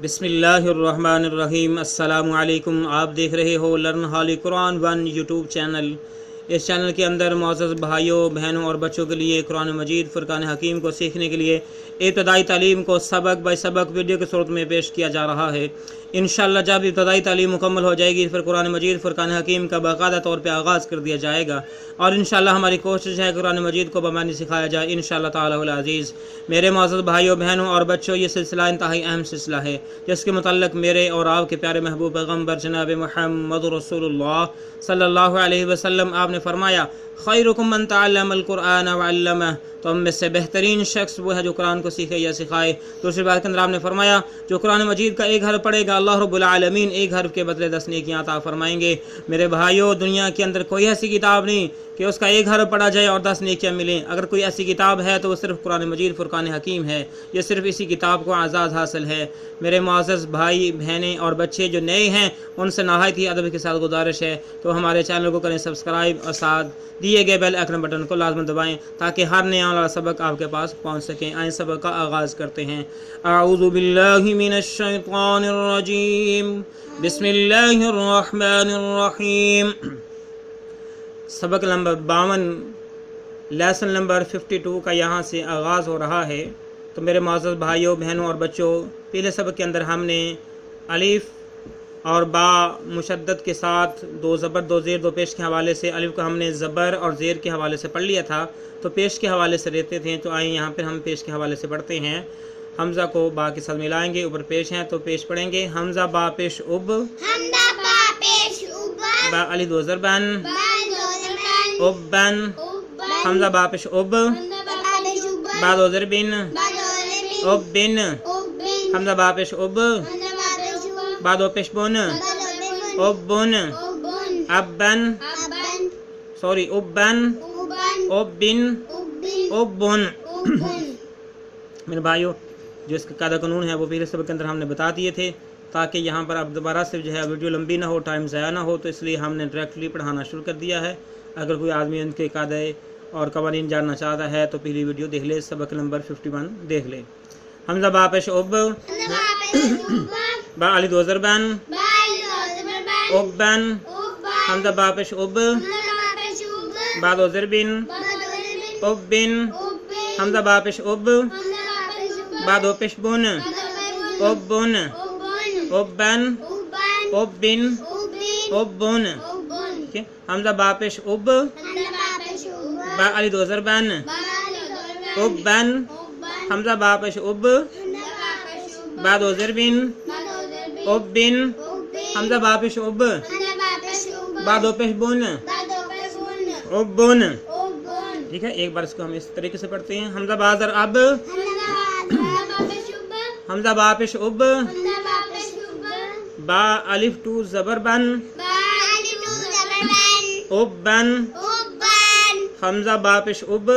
बिस्मिल्लाहिर्रहमानिर्रहीम। अस्सलामु अलैकुम। आप देख रहे हो लर्न हॉली कुरान वन यूट्यूब चैनल। इस चैनल के अंदर मुअज़्ज़ज़ भाइयों बहनों और बच्चों के लिए कुरान मजीद फ़ुरक़ान हकीम को सीखने के लिए इब्तदाई तालीम को सबक बाय सबक वीडियो के सूरत में पेश किया जा रहा है। इंशाअल्लाह जब इब्तदाई तालीम मुकम्मल हो जाएगी फिर कुरान मजीद फ़ुरक़ान हकीम का बाकायदा तौर पर आगाज़ कर दिया जाएगा और इंशाअल्लाह हमारी कोशिश है कुरान मजीद को बमानी सिखाया जाए इंशाअल्लाह ताला अल अज़ीज़। मेरे मुअज़्ज़ज़ भाइयों बहनों और बच्चों, ये सिलसिला इंतहाई अहम सिलसिला है जिसके मुतल्लिक़ मेरे और आपके प्यारे महबूब पैगम्बर जनाब मुहम्मद रसूलुल्लाह सल्लल्लाहु अलैहि वसल्लम आपने फरमाया, खैरुकुम मन तअल्लमल कुरआन व अल्लमह, तो हम में से बेहतरीन शख्स वो है जो कुरान को सीखे या सिखाए। दूसरी बात के अंदर आपने फरमाया, जो कुरान मजीद का एक हर्फ पढ़ेगा अल्लाह रब्बुल आलमीन एक हर्फ के बदले 10 नेकियां अता फरमाएंगे। मेरे भाइयों, दुनिया के अंदर कोई ऐसी किताब नहीं कि उसका एक हर्फ पढ़ा जाए और 10 नेकियां मिलें। अगर कोई ऐसी किताब है तो वो सिर्फ कुरान मजीद फ़ुरक़ान हकीम है। ये सिर्फ इसी किताब को आज़ाद हासिल है। मेरे मुअज़्ज़ज़ भाई बहनें और बच्चे जो नए हैं उनसे नहायत ही अदब के साथ गुजारिश है तो हमारे चैनल को करें सब्सक्राइब और साथ दिए गए बेल आइकन बटन को लाज़मन दबाएं ताकि हर नया वाला सबक आपके पास पहुंच सकें। आए सबक का आगाज़ करते हैं। अऊज़ु बिल्लाहि मिनश शैतानिर रजीम, बिस्मिल्लाहिर रहमानिर रहीम। सबक नंबर 52 लेसन नंबर 52 का यहाँ से आगाज़ हो रहा है। तो मेरे मुअज़्ज़ज़ भाइयों बहनों और बच्चों, पहले सबक के अंदर हमने अलिफ और बा मुशद्दद के साथ दो ज़बर दो ज़ेर दो पेश के हवाले से अलिफ को हमने ज़बर और ज़ेर के हवाले से पढ़ लिया था, तो पेश के हवाले से रहते थे। तो आइए यहाँ पर हम पेश के हवाले से पढ़ते हैं। हमज़ा को बा के साथ मिलाएंगे, ऊपर पेश हैं तो पेश पढ़ेंगे। हमज़ा बा पेश उब, बा अली दो ज़रबन उब्बन, हमज़ा बा पेश उब, बा दो ज़रबिन उब्बिन, हमज़ा बा पेश उब, बा दो पेश बुन उब्बुन, अब्बन सॉरी उब्बन उब्बिन उब्बुन। मेरे भाइयों, जो इसका कायदा कानून है वो पिछले सबक के अंदर हमने बता दिए थे ताकि यहाँ पर अब दोबारा से जो है वीडियो लंबी ना हो, टाइम ज़ाया ना हो, तो इसलिए हमने डायरेक्टली पढ़ाना शुरू कर दिया है। अगर कोई आदमी उनके कायदे और कवानीन जानना चाहता है तो पहली वीडियो देख ले, सबक नंबर 51 देख ले। हमज़ा बा पेश उब, बा अली दो ज़रबन उब्बन, हमज़ा बा पेश उब, बा दो ज़रबिन उब्बिन, हमज़ा बा पेश उब, बा दो पेश बुन उब्बुन, उब्बन उब्बिन उब्बुन। ठीक है, हमज़ा बा पेश उब, बा अली दो ज़रबन उब्बन, हमज़ा बा पेश उब, बा दो ज़रबिन उब्बिन, हमज़ा बा पेश उब, बा दो पेश बुन उब्बुन। ठीक है, एक बार इसको हम इस तरीके से पढ़ते हैं। हमज़ा बा ज़र अब, हमज़ा बा पेश उब, बा अलिफ टू ज़बर बन उब्बन, हमज़ा बा पेश उब,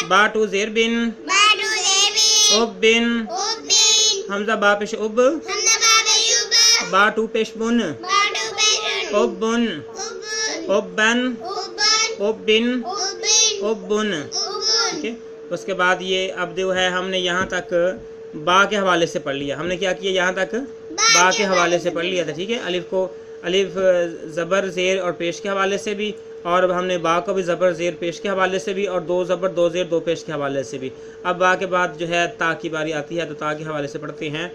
बा टू ज़ेर बिन उब्बिन, हमज़ा बा पेश उब, बा टू पेश बुन उब्बुन, उब्बन उब्बिन उब्बुन। ठीक है, उसके बाद ये अब जो है हमने यहाँ तक बा के हवाले से पढ़ लिया। हमने क्या किया, यहाँ तक बा के हवाले से पढ़ लिया था। ठीक है, अलिफ को अलिफ ज़बर ज़ेर और पेश के हवाले से भी, और हमने बा को भी ज़बर ज़ेर पेश के हवाले से भी, और दो ज़बर दो ज़ेर दो पेश के हवाले से भी। अब बा के बाद जो है ता की बारी आती है तो ता के हवाले से पढ़ते हैं।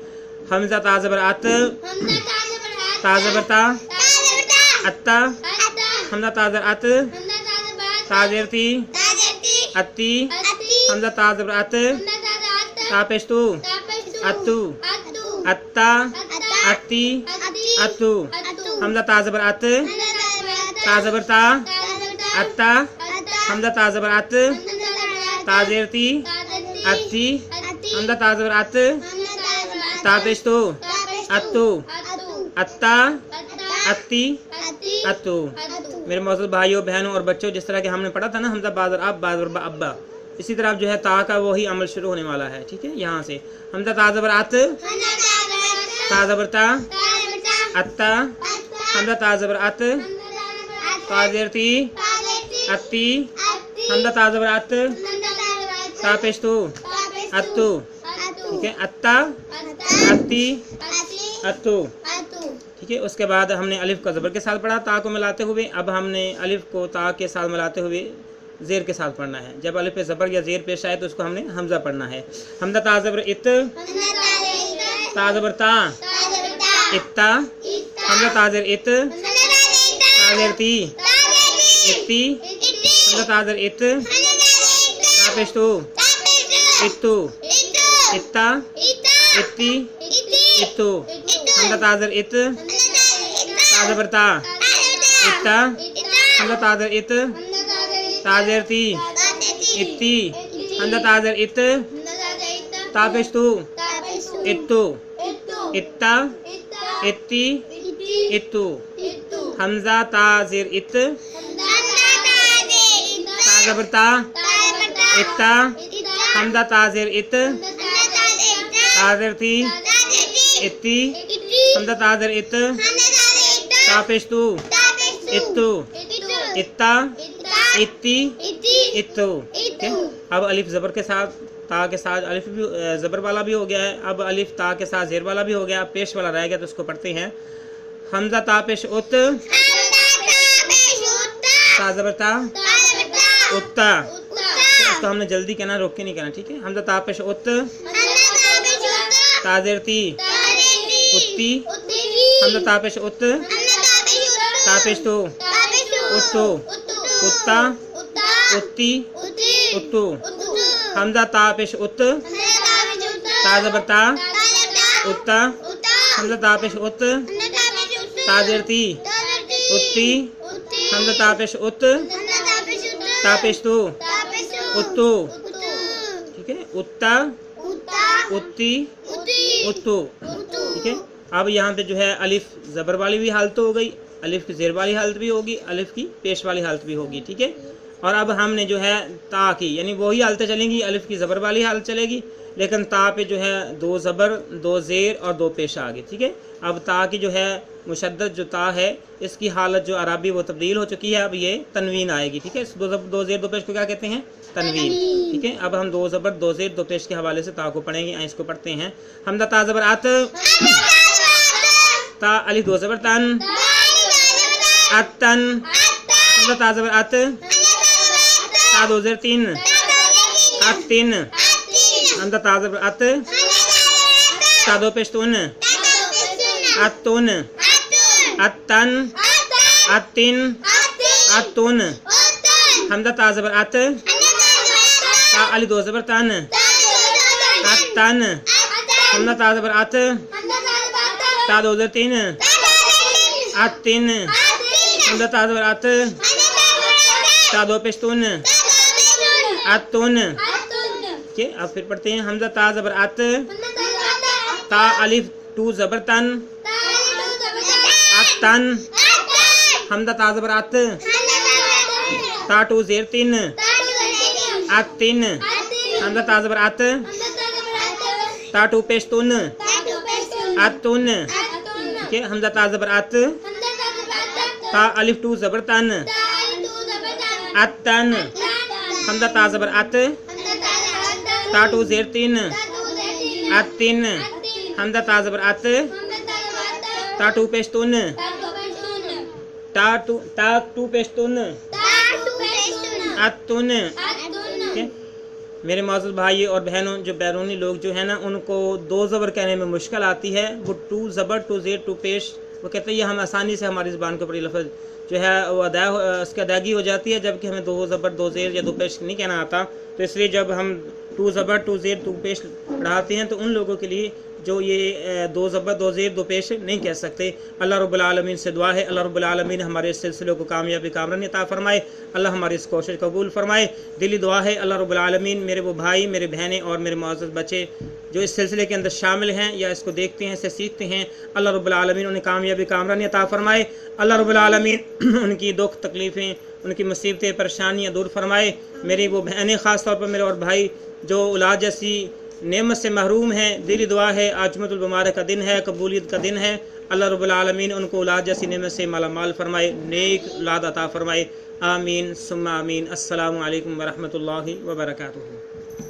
हमज़ा ता ज़बर अत, ता ज़बर ता अत्ता, हमज़ा ता ज़बर अत, ता ज़ेर ती अत्ती, हमज़ा ता ज़बर अत, ता पेश तू अत्तू, अत्ता अत्ती अत्तू, हमज़ा ता ज़बर अत, ता ज़बर ता अत्ता, हमज़ा ता ज़बर अत, ता ज़ेर ती अत्ती, हमज़ा ता ज़बर अत, ता पेश तू अत्तू, अत्ता अत्ती अत्तू। मेरे मुअज़्ज़ज़ भाइयों बहनों और बच्चों, जिस तरह के हमने पढ़ा था ना हमज़ा बा ज़र अब, बा ज़र बा अब्बा, इसी तरह जो है ता का वही अमल शुरू होने वाला है। ठीक है, यहाँ से हमज़ा ता ज़बर अत, ता ज़बर ता अत्ता, हमज़ा ता ज़बर अत, ता ज़ेर ती अत्ती, हमज़ा ता ज़बर अत, ता पेश तू अत्तू, ठीक है, अत्ता, अत्ती, अत्तू, ठीक है। उसके बाद हमने अलिफ का ज़बर के साथ पढ़ा ता को मिलाते हुए। अब हमने अलिफ को ता के साथ मिलाते हुए ज़ेर के साथ पढ़ना है। जब अलिफ पे ज़बर या ज़ेर पेश आए तो उसको हमने हमज़ा पढ़ना है। हमज़ा ता ज़बर इत, ता ज़बर ता, इत्ता, हमज़ा ता ज़ेर इत, ता ज़ेर ती, इत्ती, हमज़ा ता ज़ेर इत, ता पेश तू, इत्तू, इत्ता, इत्ती, इत्तू, हमज़ा ता ज़ेर इत, ता ज़बर ता, इत्ता, हमज़ा ता ज़ेर इत, ता ज़ेर ती, इत्ती, हमज़ा ता ज़ेर इत, ता पेश तू, इत्तू, इत्ता, इत्ती, इत्तू, हमज़ा ता ज़ेर इत, ता ज़बर ता, इत्ता, हमज़ा ता ज़ेर इत, ता ज़ेर ती, इत्ती, हमज़ा ता ज़ेर इत, ता पेश तू, इत्तू, इत्ता, इत्ती, इत्तू। अब अलिफ ज़बर के साथ ता के साथ अलिफ भी ज़बर वाला भी हो गया है। अब अलिफ ता के साथ ज़ेर वाला भी हो गया। पेश वाला रह गया तो उसको पढ़ते हैं। हमज़ा ता पेश उत, ता ज़बर ता, उत्ता। इसको हमने जल्दी कहना, रोक के नहीं कहना, ठीक है। हमज़ा ता पेश उत, ता ज़ेर ती, उत्ती, हमज़ा ता पेश उत, ता पेश तू, उत्तू, उत्ता, उत्ती, उत्तू, हमज़ा ता पेश उत, ता ज़बर ता, उत्ता, हमज़ा ता पेश उत, ता ज़ेर ती, उत्ती, हमज़ा ता पेश उत, ता पेश तू, उत्तू, ठीक है। उत्ता, उत्ती, उत्तू, ठीक है। अब यहाँ पे जो है अलिफ ज़बर वाली भी हालत हो गई, अलिफ की ज़ेर वाली हालत भी होगी, अलिफ की पेश वाली हालत भी होगी, ठीक है। और अब हमने जो है ता की, यानी वही हालतें चलेंगी, अलिफ की ज़बर वाली हालत चलेगी, लेकिन ता पे जो है दो ज़बर, दो ज़ेर और दो पेश आ गए, ठीक है। अब ता की जो है मुशद्दद जो ता है, इसकी हालत जो अरबी वो तब्दील हो चुकी है, अब ये तनवीन आएगी, ठीक है। इस दो ज़ेर दो पेश को क्या कहते हैं? तनवीन, ठीक है। अब हम दो ज़बर दो ज़ेर दो पेश के हवाले से ता को पढ़ेंगे। इसको पढ़ते हैं। हमज़ा ता ज़बर आत, ता अलिफ दो ज़बर तन, अतन, हमज़ा ता ज़बर अत, ता दो ज़ेर तीन, अतिन, हमज़ा ता ज़बर अत, ता दो पेश तुन, अतुन, अतन, अतिन, अतुन, हमज़ा ता ज़बर अत, ता अलिफ दो ज़बर तन, अतन, हमज़ा ता ज़बर अत, ता दो ज़ेर तीन, अतिन, हमज़ा ता ज़बर अत, ता दो पेश तुन, अतुन, ठीक है। अब फिर पढ़ते हैं। हमज़ा ता ज़बर अत, ता अलिफ टू ज़बर तन, अतन, हमज़ा ता ज़बर अत, ता टू ज़ेर तीन, अतिन, हमज़ा ता ज़बर अत, ता टू पेश तुन, अतुन, ठीक है। हमज़ा ता ज़बर अत, ता अलिफ टू ज़बर तन, अतन, हमज़ा ता ज़बर अत, ता टू ज़ेर तीन, अतिन, हमज़ा ता ज़बर अत, ता टू पेश तुन, ता टू पेश तुन, अतुन, ठीक है। मेरे मौजूद भाई और बहनों, जो बैरूनी लोग जो है ना, उनको दो ज़बर कहने में मुश्किल आती है। वो टू ज़बर टू ज़ेर टू पेश, वो कहते हैं ये हम आसानी से हमारी ज़बान के ऊपर लफ्ज़ जो है वो उसकी अदायगी हो जाती है, जबकि हमें दो ज़बर दो ज़ेर या दो पेश नहीं कहना आता। तो इसलिए जब हम टू ज़बर टू ज़ेर टू पेश पढ़ाते हैं तो उन लोगों के लिए जो ये दो ज़बर दो ज़ेर दो पेश नहीं कह सकते। अल्लाह रब्बुल आलमीन से दुआ है, अल्लाह रब्बुल आलमीन हमारे इस सिलसिले को कामयाबी कामरानी अता फरमाए, अल्लाह हमारी इस कोशिश कबूल फरमाए। दिली दुआ है अल्लाह रब्बुल आलमीन मेरे वो भाई, मेरे बहनें और मेरे मुअज़्ज़ज़ बच्चे जो इस सिलसिले के अंदर शामिल हैं या इसको देखते हैं, इससे सीखते हैं, अल्लाह रब्बुल आलमीन उन्हें कामयाबी कामरानी अता फरमाए। अल्लाह रब्बुल आलमीन उनकी दुख तकलीफ़ें, उनकी मुसीबतें परेशानियाँ दूर फरमाए। मेरी वो बहनें ख़ास तौर पर मेरे और भाई जो औलाद जैसी नेमत से महरूम हैं, दिली दुआ है आज जुमअतुल मुबारक का दिन है, कबूलियत का दिन है। अल्लाह रब्बुल आलमीन उनको औलाद जैसी नेमत से माला माल फरमाए, नेक औलाद अता फरमाए। आमीन सुम्मा आमीन। अस्सलामु अलैकुम व रहमतुल्लाहि व बरकातुहू।